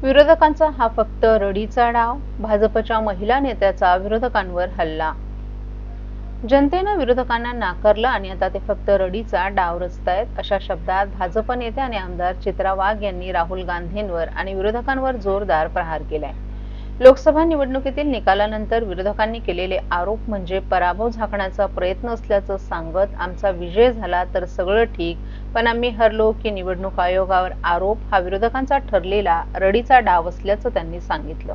विरोधकांचा हा फक्त रडीचा डाव, भाजपच्या महिला नेत्याचा विरोधकांवर हल्ला। जनतेनं विरोधकांना नाकारलं आणि आता ते फक्त रडीचा डाव रचतायत, अशा शब्दात भाजप नेते आणि आमदार चित्रा वाघ यांनी राहुल गांधींवर आणि विरोधकांवर जोरदार प्रहार केलाय। लोकसभा निवडणुकीतील निकालानंतर विरोधकांनी केलेले आरोप म्हणजे पराभव झाकण्याचा प्रयत्न असल्याचं सांगत, आमचा विजय झाला तर सगळं ठीक, पण आम्ही हरलो की निवडणूक आयोगावर आरोप हा विरोधकांचा ठरलेला रडीचा डाव असल्याचं त्यांनी सांगितलं।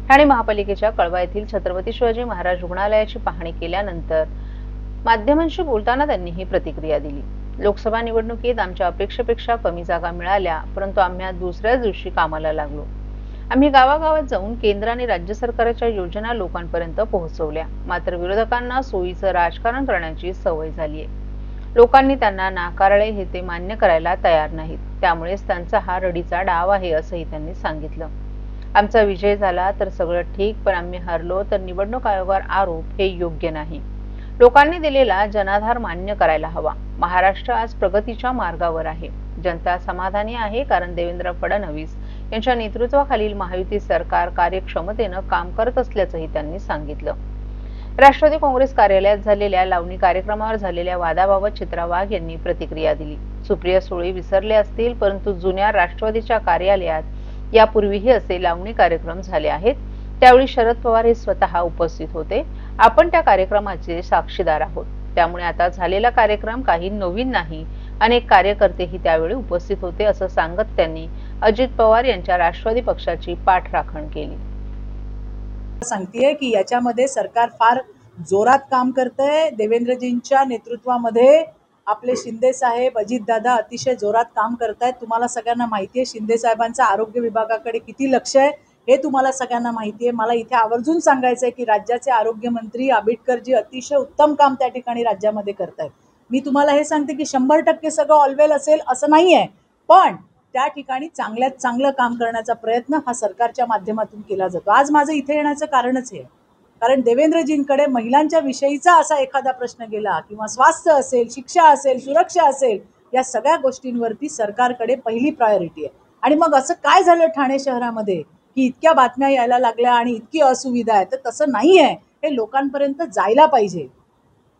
ठाणे महापालिकेच्या कळवा येथील छत्रपती शिवाजी महाराज रुग्णालयाची पाहणी केल्यानंतर माध्यमांशी बोलताना त्यांनी ही प्रतिक्रिया दिली। लोकसभा निवडणुकीत आमच्या अपेक्षेपेक्षा कमी जागा मिळाल्या, परंतु आम्ही दुसऱ्याच दिवशी कामाला लागलो। आम्ही गावागावात जाऊन केंद्र आणि राज्य सरकारच्या योजना लोकांपर्यंत पोहोचवल्या, मात्र विरोधकांना सोयीचं राजकारण करण्याची सवय झालीय। लोकांनी त्यांना नाकारले हे ते मान्य करायला तयार नाहीत, त्यामुळेच त्यांचा हा रडीचा डाव आहे असंही त्यांनी सांगितलं। आमचा विजय झाला तर सगळं ठीक, पण आम्ही हरलो तर निवडणूक आयोगावर आरोप हे योग्य नाही। लोकांनी दिलेला जनाधार मान्य करायला हवा। महाराष्ट्र आज प्रगतीच्या मार्गावर आहे। जनता समाधानी आहे, कारण देवेंद्र फडणवीस यांच्या नेतृत्वाखालील महायुती सरकार कार्यक्षमतेनं काम करत असल्याचंही त्यांनी सांगितलं। राष्ट्रवादी काँग्रेस कार्यालयात झालेल्या लावणी कार्यक्रमावर झालेल्या वादाबाबत चित्रा वाघ यांनी प्रतिक्रिया दिली। सुप्रिया सुळे विसरले असतील, परंतु जुन्या राष्ट्रवादीच्या कार्यालयात यापूर्वीही असे लावणी कार्यक्रम झाले आहेत। त्यावेळी शरद पवार हे स्वतः उपस्थित होते। आपण त्या कार्यक्रमाचे साक्षीदार आहोत, त्यामुळे आता झालेला कार्यक्रम काही नवीन नाही। अनेक कार्यकर्तेही त्यावेळी उपस्थित होते असं सांगत त्यांनी अजित पवार यांच्या राष्ट्रवादी पक्षाची पाठराखण केली। सांगतेय की याच्यामध्ये सरकार फार जोरात काम करतंय। देवेंद्रजींच्या नेतृत्वामध्ये आपले शिंदे साहेब, अजित दादा अतिशय जोरात काम करतायत। तुम्हाला सगळ्यांना माहिती आहे शिंदे साहेबांचं आरोग्य विभागाकडे किती लक्ष आहे हे तुम्हाला सगळ्यांना माहिती आहे। मला इथे आवर्जून सांगायचं आहे की राज्याचे आरोग्य मंत्री आंबेडकरजी अतिशय उत्तम काम त्या ठिकाणी राज्यामध्ये करतायत। मी तुम्हाला हे सांगते की 100% सगळं ऑलवेल असेल असं नाही आहे, पण त्या ठिकाणी चांगल्यात चांगलं काम करण्याचा प्रयत्न हा सरकारच्या माध्यमातून केला जातो। आज माझं इथे येण्याचं कारणच हे, कारण देवेंद्रजींकडे महिलांच्या विषयीचा असा एखादा प्रश्न गेला किंवा स्वास्थ्य असेल, शिक्षा असेल, सुरक्षा असेल, या सगळ्या गोष्टींवरती सरकारकडे पहिली प्रायोरिटी आहे। आणि मग असं काय झालं ठाणे शहरामध्ये की इतक्या बातम्या यायला लागल्या आणि इतकी असुविधा आहे, तर तसं नाही आहे। हे लोकांपर्यंत जायला पाहिजे।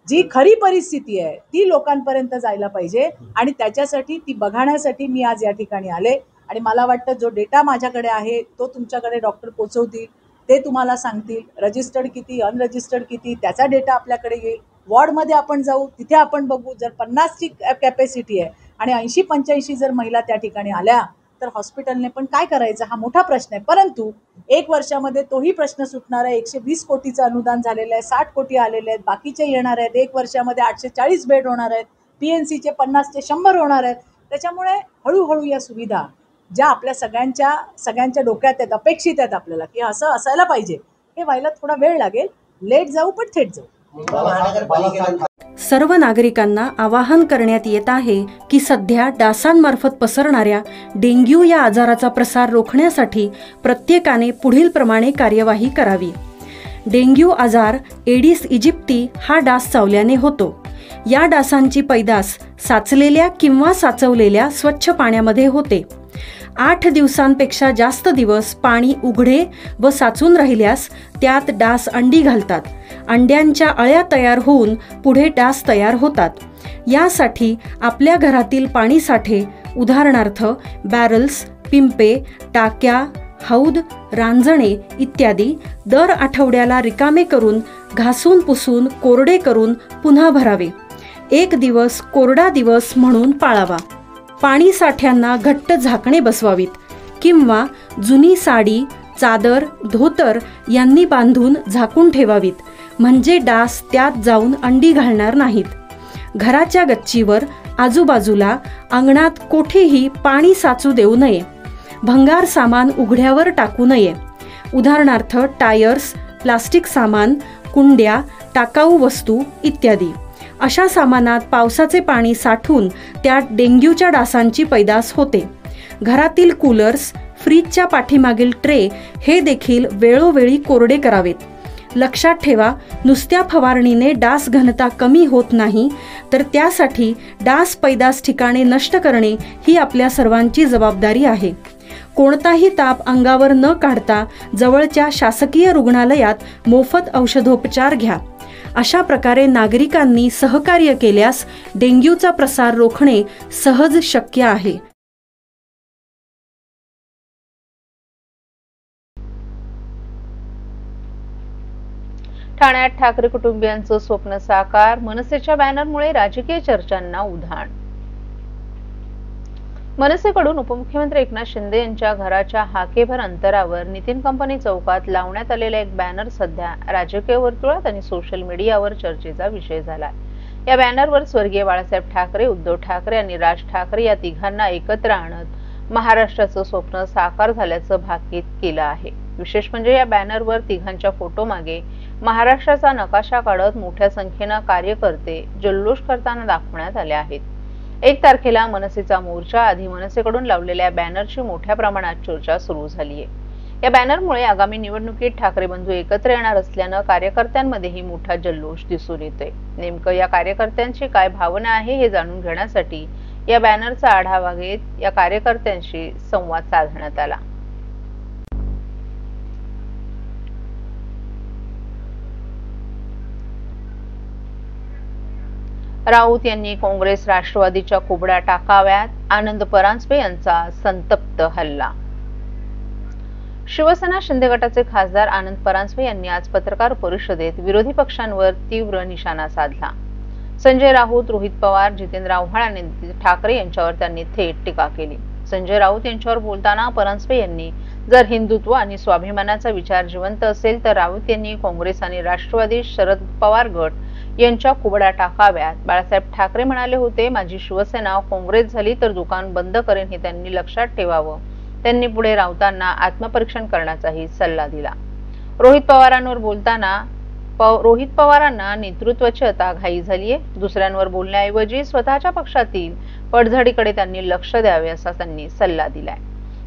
जी खरी परिस्थिती आहे ती लोकांपर्यंत जायला पाहिजे आणि त्याच्यासाठी ती बघण्यासाठी मी आज या ठिकाणी आले। आणि मला वाटतं जो डेटा माझ्याकडे आहे तो तुमच्याकडे डॉक्टर पोहोचवतील, ते तुम्हाला सांगतील रजिस्टर्ड किती, अनरजिस्टर्ड किती, त्याचा डेटा आपल्याकडे येईल। वॉर्डमध्ये आपण जाऊ, तिथे आपण बघू, जर 50ची कॅपॅसिटी आहे आणि 80-85 जर महिला त्या ठिकाणी आल्या तर हॉस्पिटलने पण काय करायचं हा मोठा प्रश्न आहे। परंतु 1 वर्षामध्ये तोही प्रश्न सुटणार आहे। 120 कोटीचं अनुदान झालेलं आहे, 60 कोटी आलेले आहेत, बाकीचे येणार आहेत। 1 वर्षामध्ये 840 बेड होणार आहेत, पीएनसीचे 50 ते 100 होणार आहेत। त्याच्यामुळे हळूहळू या सुविधा ज्या आपल्या सगळ्यांच्या डोक्यात आहेत, अपेक्षित आहेत आपल्याला की असं असायला पाहिजे, हे व्हायला थोडा वेळ लागेल। लेट जाऊ पण थेट जाऊ। सर्व नागरिकांना आवाहन करण्यात येत आहे की सध्या डासांमार्फत पसरणाऱ्या डेंग्यू या आजाराचा प्रसार रोखण्यासाठी प्रत्येकाने पुढील प्रमाणे कार्यवाही करावी। डेंग्यू आजार एडिस इजिप्ती हा डास चावल्याने होतो। या डासांची पैदास साचलेल्या किंवा साचवलेल्या स्वच्छ पाण्यामध्ये होते। 8 दिवसांपेक्षा जास्त दिवस पाणी उघडे व साचून राहिल्यास त्यात डास अंडी घालतात। अंड्यांच्या अळ्या तयार होऊन पुढे डास तयार होतात। यासाठी आपल्या घरातील पाणी साठे, उदाहरणार्थ बॅरल्स, पिंपे, टाक्या, हौद, रांजणे इत्यादी दर आठवड्याला रिकामे करून घासून पुसून कोरडे करून पुन्हा भरावे। 1 दिवस कोरडा दिवस म्हणून पाळावा। पाणी साठ्यांना घट्ट झाकणे बसवावीत किंवा जुनी साडी, चादर, धोतर यांनी बांधून झाकून ठेवावीत, म्हणजे डास त्यात जाऊन अंडी घालणार नाहीत। घराच्या गच्चीवर, आजूबाजूला, अंगणात कोठेही पाणी साचू देऊ नये। भंगार सामान उघड्यावर टाकू नये, उदाहरणार्थ टायर्स, प्लास्टिक सामान, कुंड्या, टाकाऊ वस्तू इत्यादी। अशा सामानात पावसाचे पाणी साठून त्यात डेंग्यूच्या डासांची पैदास होते। घरातील कूलर्स, फ्रीजच्या पाठीमागील ट्रे हे देखील वेळोवेळी कोरडे करावेत। लक्षात ठेवा, नुसत्या फवारणीने डास घनता कमी होत नाही, तर त्यासाठी डास पैदास ठिकाणे नष्ट करणे ही आपल्या सर्वांची जबाबदारी आहे। कोणताही ताप अंगावर न काढता जवळच्या शासकीय रुग्णालयात मोफत औषधोपचार घ्या. अशा प्रकारे नागरिकांनी सहकार्य केल्यास डेंग्यूचा प्रसार रोखणे सहज शक्य आहे. ठाण्यात ठाकरे कुटुंबियांचं स्वप्न साकार, मनसेच्या बॅनरमुळे राजकीय चर्चांना उधाण. मनसेकडून उपमुख्यमंत्री एकनाथ शिंदे यांच्या घराच्या हाकेभर अंतरावर नितीन कंपनी चौकात लावण्यात आलेला एक बॅनर सध्या राजकीय वर्तुळात आणि सोशल मीडियावर चर्चेचा विषय झाला. या बॅनरवर स्वर्गीय बाळासाहेब ठाकरे, उद्धव ठाकरे आणि राज ठाकरे या तिघांना एकत्र आणत महाराष्ट्राचं स्वप्न साकार झाल्याचं भाकीत केलं आहे. विशेष म्हणजे या बॅनरवर तिघांच्या फोटो मागे महाराष्ट्राचा नकाशा काढत मोठ्या संख्येनं कार्यकर्ते जल्लोष करताना दाखवण्यात आले आहेत. 1 तारखेला मनसेचा मोर्चा आधी मनसेकडून लावलेल्या बॅनरची मोठ्या प्रमाणात चर्चा सुरू झाली आहे. या बॅनरमुळे आगामी निवडणुकीत ठाकरे बंधू एकत्र येणार असल्यानं कार्यकर्त्यांमध्येही मोठा जल्लोष दिसून येतोय. नेमकं या कार्यकर्त्यांची काय भावना आहे हे जाणून घेण्यासाठी या बॅनरचा आढावा घेत या कार्यकर्त्यांशी संवाद साधण्यात आला. राऊत यांनी काँग्रेस राष्ट्रवादीच्या कुबड्या टाकाव्यात, आनंद परांजपे यांचा संतप्त हल्ला. शिवसेना शिंदे गटाचे खासदार आनंद परांजपे यांनी आज पत्रकार परिषदेत विरोधी पक्षांवर तीव्र निशाणा साधला. संजय राऊत, रोहित पवार, जितेंद्र आव्हाड आणि ठाकरे यांच्यावर त्यांनी थेट टीका केली. संजय राऊत यांच्यावर बोलताना परांजपे यांनी जर हिंदुत्व आणि स्वाभिमानाचा विचार जिवंत असेल तर राऊत यांनी काँग्रेस आणि राष्ट्रवादी शरद पवार गट यांच्या कुबड्या टाकाव्यात. बाळासाहेब ठाकरे म्हणाले होते, माझी शिवसेना काँग्रेस झाली तर दुकान बंद करेन हे त्यांनी लक्षात ठेवावं. त्यांनी पुढे राऊतांना आत्मपरीक्षण करण्याचाही सल्ला दिला. रोहित पवारांवर बोलताना रोहित पवारांना नेतृत्वाची आता घाई झालीये. दुसऱ्यांवर बोलण्याऐवजी स्वतःच्या पक्षातील पडझडीकडे त्यांनी लक्ष द्यावे असा त्यांनी सल्ला दिलाय.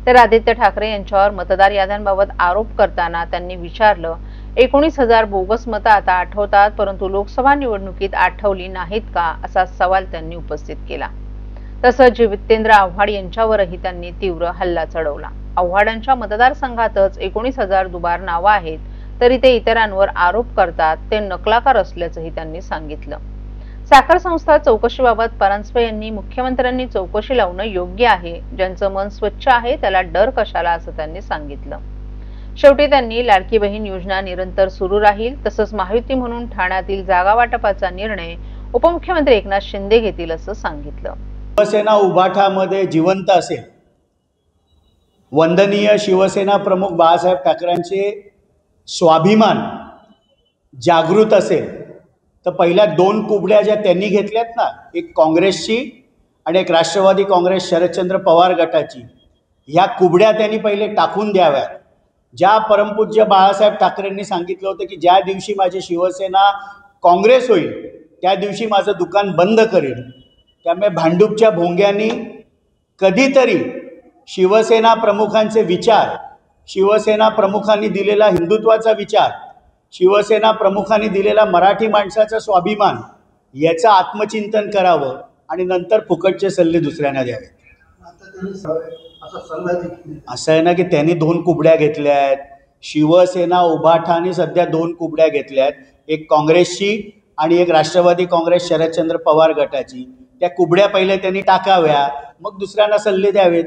तर आदित्य ठाकरे यांच्यावर मतदार याद्यांबाबत आरोप करताना त्यांनी विचारलं, 19,000 बोगस मतं आता आठवतात, परंतु लोकसभा निवडणुकीत आठवली नाहीत का, असा सवाल त्यांनी उपस्थित केला. तसंच जितेंद्र आव्हाड यांच्यावरही त्यांनी तीव्र हल्ला चढवला. आव्हाडांच्या मतदारसंघातच 19,000 दुबार नावं आहेत, तरी ते इतरांवर आरोप करतात, ते नकलाकार असल्याचंही त्यांनी सांगितलं. साखर संस्था चौकशीबाबत परांजपे यांनी मुख्यमंत्र्यांनी चौकशी लावणं योग्य आहे, ज्यांचं मन स्वच्छ आहे त्याला डर कशाला, असं त्यांनी सांगितलं. शेवटी त्यांनी लाडकी बहीण योजना निरंतर सुरू राहील, तसंच महायुती म्हणून ठाण्यातील जागा वाटपाचा निर्णय उपमुख्यमंत्री एकनाथ शिंदे घेतील असं सांगितलं. शिवसेना उभाठामध्ये जिवंत असेल, वंदनीय शिवसेना प्रमुख बाळासाहेब ठाकरेंचे स्वाभिमान जागृत असेल तर पहिल्या 2 कुबड्या ज्या त्यांनी घेतल्यात ना, एक काँग्रेसची आणि एक राष्ट्रवादी काँग्रेस शरदचंद्र पवार गटाची, ह्या कुबड्या त्यांनी पहिले टाकून द्याव्यात. ज्या परमपूज्य बाळासाहेब ठाकरेंनी सांगितलं होतं की ज्या दिवशी माझी शिवसेना काँग्रेस होईल त्या दिवशी माझं दुकान बंद करेल, त्यामुळे भांडूपच्या भोंग्यांनी कधीतरी शिवसेना प्रमुखांचे विचार, शिवसेना प्रमुखांनी दिलेला हिंदुत्वाचा विचार, शिवसेना प्रमुखांनी दिलेला मराठी माणसाचा स्वाभिमान याचं आत्मचिंतन करावं आणि नंतर फुकटचे सल्ले दुसऱ्यांना द्यावे. असं आहे ना की त्यांनी 2 कुबड्या घेतल्या आहेत. शिवसेना उभाठाने सध्या 2 कुबड्या घेतल्या आहेत, एक काँग्रेसची आणि एक राष्ट्रवादी काँग्रेस शरदचंद्र पवार गटाची. त्या कुबड्या पहिले त्यांनी टाकाव्या, मग दुसऱ्यांना सल्ले द्यावेत.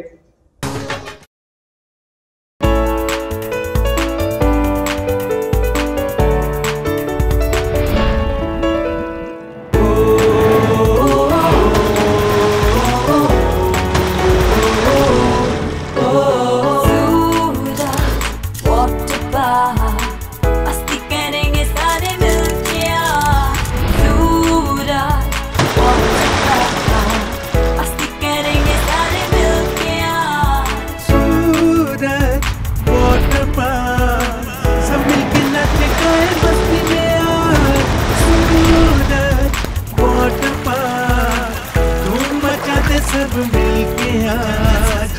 सब मिलके आज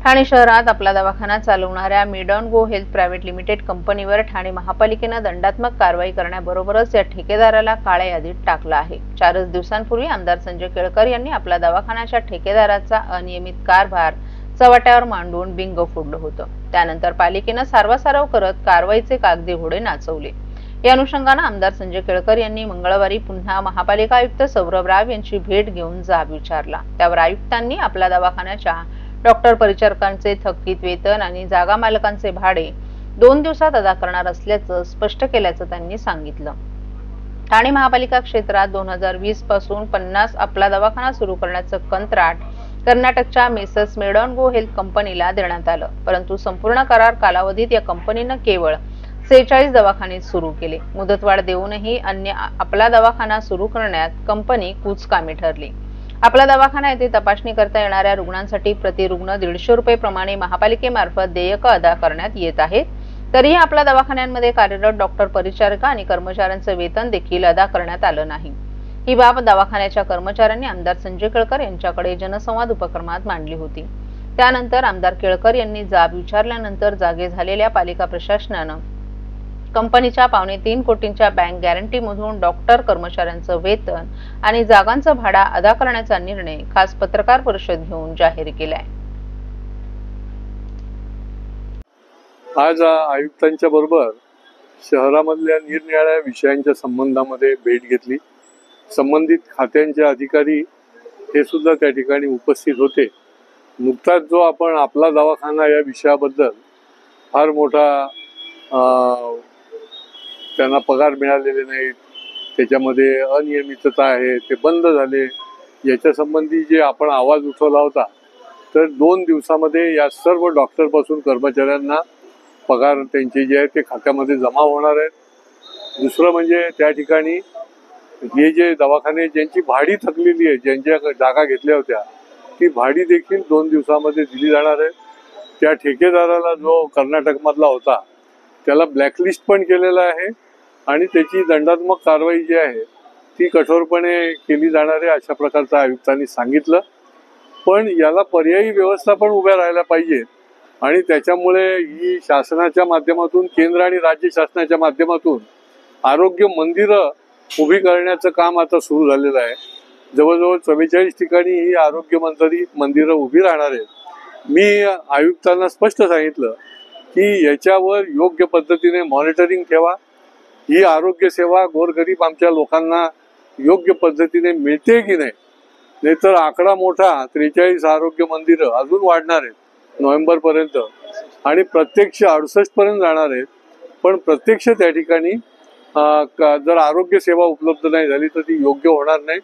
ठाणे शहरात आपला दवाखाना चालवणाऱ्या मेडॉन गो हेल्थ प्रायव्हेट लिमिटेड कंपनीवर ठाणे महापालिकेनं दंडात्मक कारवाई करण्याबरोबरच या ठेकेदाराला काळ्या यादीत टाकलं आहे। 4 दिवसांपूर्वी आमदार संजय केळकर यांनी आपला दवाखान्याच्या ठेकेदाराचा अनियमित कारभार चव्हाट्यावर मांडून बिंग फोडलं होतं। त्यानंतर पालिकेनं सारवासारव करत कारवाईचे कागदी घोडे नाचवले। या अनुषंगानं आमदार संजय केळकर यांनी मंगळवारी पुन्हा महापालिका आयुक्त सौरभ राव यांची भेट घेऊन जाब विचारला। त्यावर आयुक्तांनी आपल्या दवाखान्याच्या डॉक्टर परिचारकांचे थकीत वेतन आणि जागा मालकांचे भाडे 2 दिवसात अदा करणार असल्याचं स्पष्ट केल्याचं त्यांनी सांगितलं। ठाणे महापालिका क्षेत्रात 2020 पासून 50 आपला दवाखाना सुरू करण्याचं कंत्राट कर्नाटकच्या मेसर्स मेडॉन गो हेल्थ कंपनीला देण्यात आलं, परंतु संपूर्ण करार कालावधीत या कंपनीनं केवळ 46 दवाखाने सुरू केले। मुदतवाढ देऊनही अन्य आपला दवाखाना सुरू करण्यात कंपनी कुचकामी ठरली। आपला दवाखाना येथे तपासणी करता येणाऱ्या रुग्णांसाठी प्रति रुग्ण 150 रुपये प्रमाणे महापालिकेमार्फत देयक अदा करण्यात येत आहे। तरीही आपल्या दवाखान्यांमध्ये कार्यरत डॉक्टर परिचारिका आणि कर्मचाऱ्यांचं वेतन देखील अदा करण्यात आलं नाही। ही बाब दवाखान्याच्या कर्मचाऱ्यांनी आमदार संजय केळकर यांच्याकडे जनसंवाद उपक्रमात मांडली होती। त्यानंतर आमदार केळकर यांनी जाब विचारल्यानंतर जागे झालेल्या पालिका प्रशासनानं कंपनीच्या 3.25 कोटींच्या बँक गॅरंटीमधून डॉक्टर कर्मचाऱ्यांचं वेतन आणि जागांचं भाडं अदा करण्याचा निर्णय खास पत्रकार परिषद घेऊन जाहीर केलाय। आज आयुक्तांच्या बरोबर शहरामधल्या निरनिराळ्या विषयांच्या संबंधामध्ये भेट घेतली। संबंधित खात्यांचे अधिकारी हे सुद्धा त्या ठिकाणी उपस्थित होते। नुकताच जो आपण आपला दवाखाना या विषयाबद्दल फार मोठा त्यांना पगार मिळालेले नाहीत, त्याच्यामध्ये अनियमितता आहे, ते बंद झाले, याच्या संबंधी जे आपण आवाज उठवला होता, तर 2 दिवसामध्ये या सर्व डॉक्टरपासून कर्मचाऱ्यांना पगार त्यांचे जे आहे ते खात्यामध्ये जमा होणार आहेत। दुसरं म्हणजे त्या ठिकाणी हे जे दवाखाने ज्यांची भाडी थकलेली आहे, ज्यांच्या जागा घेतल्या होत्या, ती भाडी देखील 2 दिवसामध्ये दिली जाणार आहे। त्या ठेकेदाराला जो कर्नाटकमधला होता त्याला ब्लॅकलिस्ट पण केलेला आहे आणि त्याची दंडात्मक कारवाई जी आहे ती कठोरपणे केली जाणार आहे अशा प्रकारचं आयुक्तांनी सांगितलं। पण याला पर्यायी व्यवस्था पण उभ्या राहायला पाहिजे आणि त्याच्यामुळे ही शासनाच्या माध्यमातून, केंद्र आणि राज्य शासनाच्या माध्यमातून आरोग्य मंदिरं उभी करण्याचं काम आता सुरू झालेलं आहे। जवळजवळ 44 ठिकाणी ही आरोग्य मंदिरं उभी राहणार आहेत। मी आयुक्तांना स्पष्ट सांगितलं की याच्यावर योग्य पद्धतीने मॉनिटरिंग ठेवा, ही आरोग्य सेवा गोरगरीब आमच्या लोकांना योग्य पद्धतीने मिळते की नाही, नाहीतर आकडा मोठा 43 आरोग्य मंदिरं अजून वाढणार आहेत नोव्हेंबरपर्यंत आणि प्रत्यक्ष 68 पर्यंत जाणार आहेत। पण प्रत्यक्ष त्या ठिकाणी जर आरोग्य सेवा उपलब्ध नाही झाली तर ती योग्य होणार नाही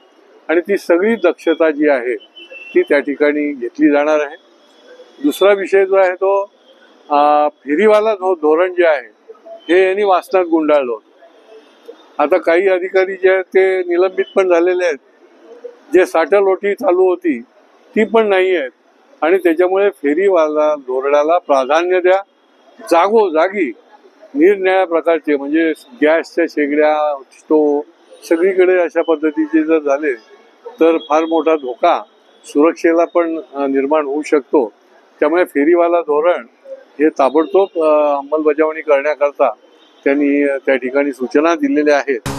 आणि ती सगळी दक्षता जी आहे ती त्या ठिकाणी घेतली जाणार आहे। दुसरा विषय जो आहे तो फेरीवाला धोरण जे आहे हे यांनी वासनात गुंडाळलं होतं। आता काही अधिकारी जे आहेत ते निलंबित पण झालेले आहेत, जे साठलोटी चालू होती ती पण नाही आहेत आणि त्याच्यामुळे फेरीवाला धोरणाला प्राधान्य द्या। जागोजागी निरनिराळ्या प्रकारचे म्हणजे गॅसच्या शेगड्या, स्टोव सगळीकडे अशा पद्धतीचे जर झाले तर फार मोठा धोका सुरक्षेला पण निर्माण होऊ शकतो। त्यामुळे फेरीवाला धोरण हे ताबडतोब अंमलबजावणी करण्याकरता त्यांनी त्या ठिकाणी सूचना दिलेल्या आहेत।